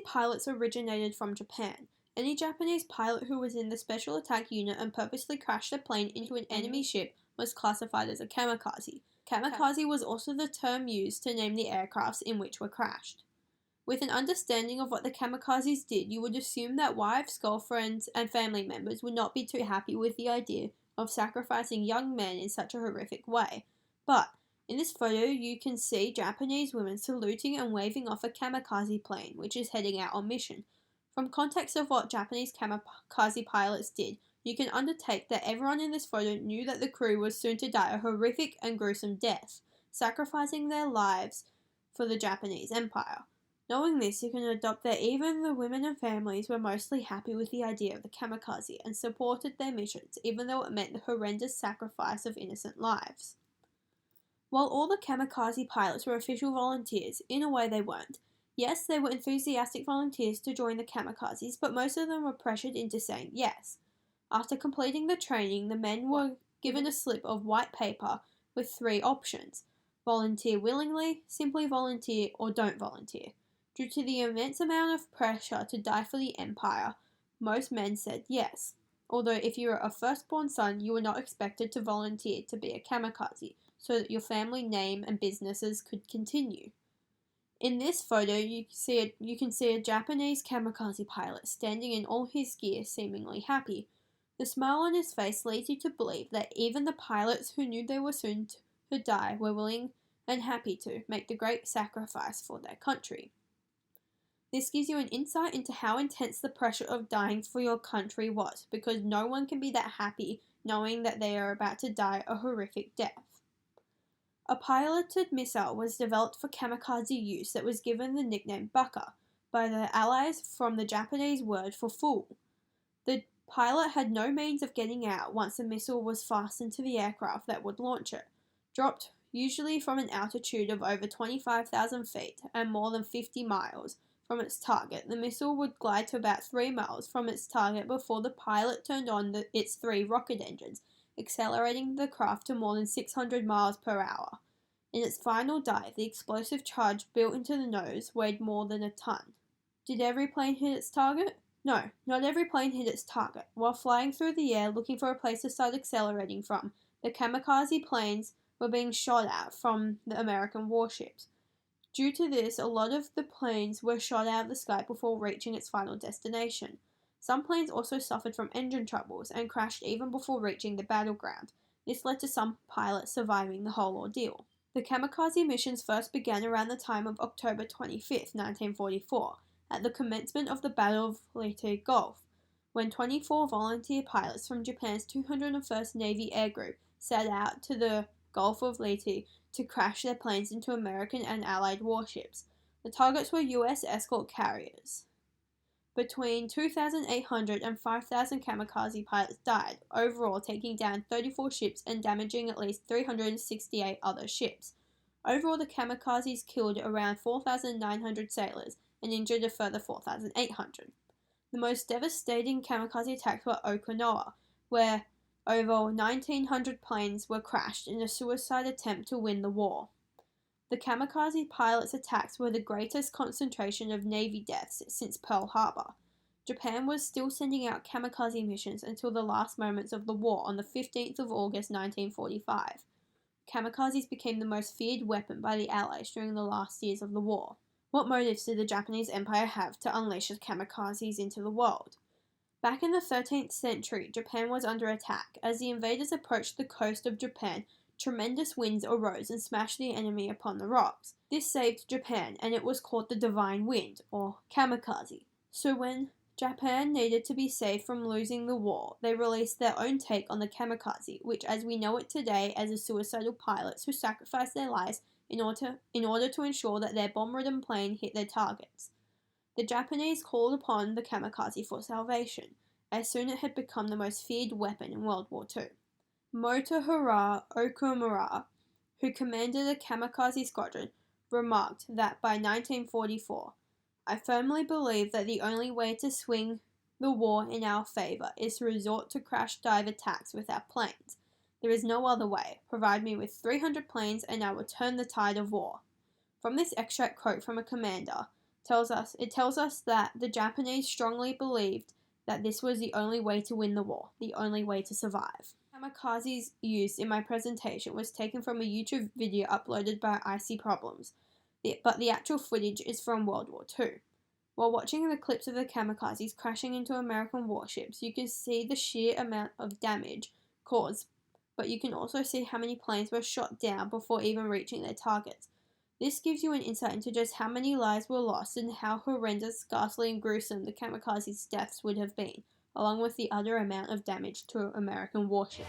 pilots originated from Japan. Any Japanese pilot who was in the Special Attack Unit and purposely crashed a plane into an enemy ship was classified as a kamikaze. Kamikaze was also the term used to name the aircrafts in which were crashed. With an understanding of what the kamikazes did, you would assume that wives, girlfriends, and family members would not be too happy with the idea of sacrificing young men in such a horrific way. But in this photo, you can see Japanese women saluting and waving off a kamikaze plane, which is heading out on mission. From context of what Japanese kamikaze pilots did, you can undertake that everyone in this photo knew that the crew was soon to die a horrific and gruesome death, sacrificing their lives for the Japanese Empire. Knowing this, you can adopt that even the women and families were mostly happy with the idea of the kamikaze and supported their missions, even though it meant the horrendous sacrifice of innocent lives. While all the kamikaze pilots were official volunteers, in a way they weren't. Yes, they were enthusiastic volunteers to join the kamikazes, but most of them were pressured into saying yes. After completing the training, the men were given a slip of white paper with 3 options: volunteer willingly, simply volunteer, or don't volunteer. Due to the immense amount of pressure to die for the Empire, most men said yes. Although if you were a firstborn son, you were not expected to volunteer to be a kamikaze, so that your family name and businesses could continue. In this photo, you can see a Japanese kamikaze pilot standing in all his gear, seemingly happy. The smile on his face leads you to believe that even the pilots who knew they were soon to die were willing and happy to make the great sacrifice for their country. This gives you an insight into how intense the pressure of dying for your country was, because no one can be that happy knowing that they are about to die a horrific death. A piloted missile was developed for kamikaze use that was given the nickname Baka by the Allies from the Japanese word for fool. The pilot had no means of getting out once the missile was fastened to the aircraft that would launch it. Dropped usually from an altitude of over 25,000 feet and more than 50 miles from its target, the missile would glide to about 3 miles from its target before the pilot turned on its 3 rocket engines, accelerating the craft to more than 600 miles per hour. In its final dive, the explosive charge built into the nose weighed more than a ton. Did every plane hit its target? No, not every plane hit its target. While flying through the air looking for a place to start accelerating from, the kamikaze planes were being shot at from the American warships. Due to this, a lot of the planes were shot out of the sky before reaching its final destination. Some planes also suffered from engine troubles and crashed even before reaching the battleground. This led to some pilots surviving the whole ordeal. The kamikaze missions first began around the time of October 25, 1944, at the commencement of the Battle of Leyte Gulf, when 24 volunteer pilots from Japan's 201st Navy Air Group set out to the Gulf of Leyte to crash their planes into American and Allied warships. The targets were U.S. escort carriers. Between 2,800 and 5,000 kamikaze pilots died, overall taking down 34 ships and damaging at least 368 other ships. Overall, the kamikazes killed around 4,900 sailors and injured a further 4,800. The most devastating kamikaze attacks were Okinawa, where over 1,900 planes were crashed in a suicide attempt to win the war. The kamikaze pilots' attacks were the greatest concentration of Navy deaths since Pearl Harbor. Japan was still sending out kamikaze missions until the last moments of the war on the 15th of August 1945. Kamikazes became the most feared weapon by the Allies during the last years of the war. What motives did the Japanese Empire have to unleash the kamikazes into the world? Back in the 13th century, Japan was under attack. As the invaders approached the coast of Japan, tremendous winds arose and smashed the enemy upon the rocks. This saved Japan, and it was called the Divine Wind, or kamikaze. So when Japan needed to be saved from losing the war, they released their own take on the kamikaze, which as we know it today as the suicidal pilots who sacrificed their lives in order to ensure that their bomb-ridden plane hit their targets. The Japanese called upon the kamikaze for salvation, as soon it had become the most feared weapon in World War II. Motohiro Okumura, who commanded a kamikaze squadron, remarked that by 1944, "I firmly believe that the only way to swing the war in our favor is to resort to crash dive attacks with our planes. There is no other way. Provide me with 300 planes and I will turn the tide of war." From this extract quote from a commander, It tells us that the Japanese strongly believed that this was the only way to win the war, the only way to survive. Kamikazes used in my presentation was taken from a YouTube video uploaded by IC Problems, but the actual footage is from World War II. While watching the clips of the kamikazes crashing into American warships, you can see the sheer amount of damage caused, but you can also see how many planes were shot down before even reaching their targets. This gives you an insight into just how many lives were lost and how horrendous, ghastly, and gruesome the kamikazes' deaths would have been, along with the utter amount of damage to American warships.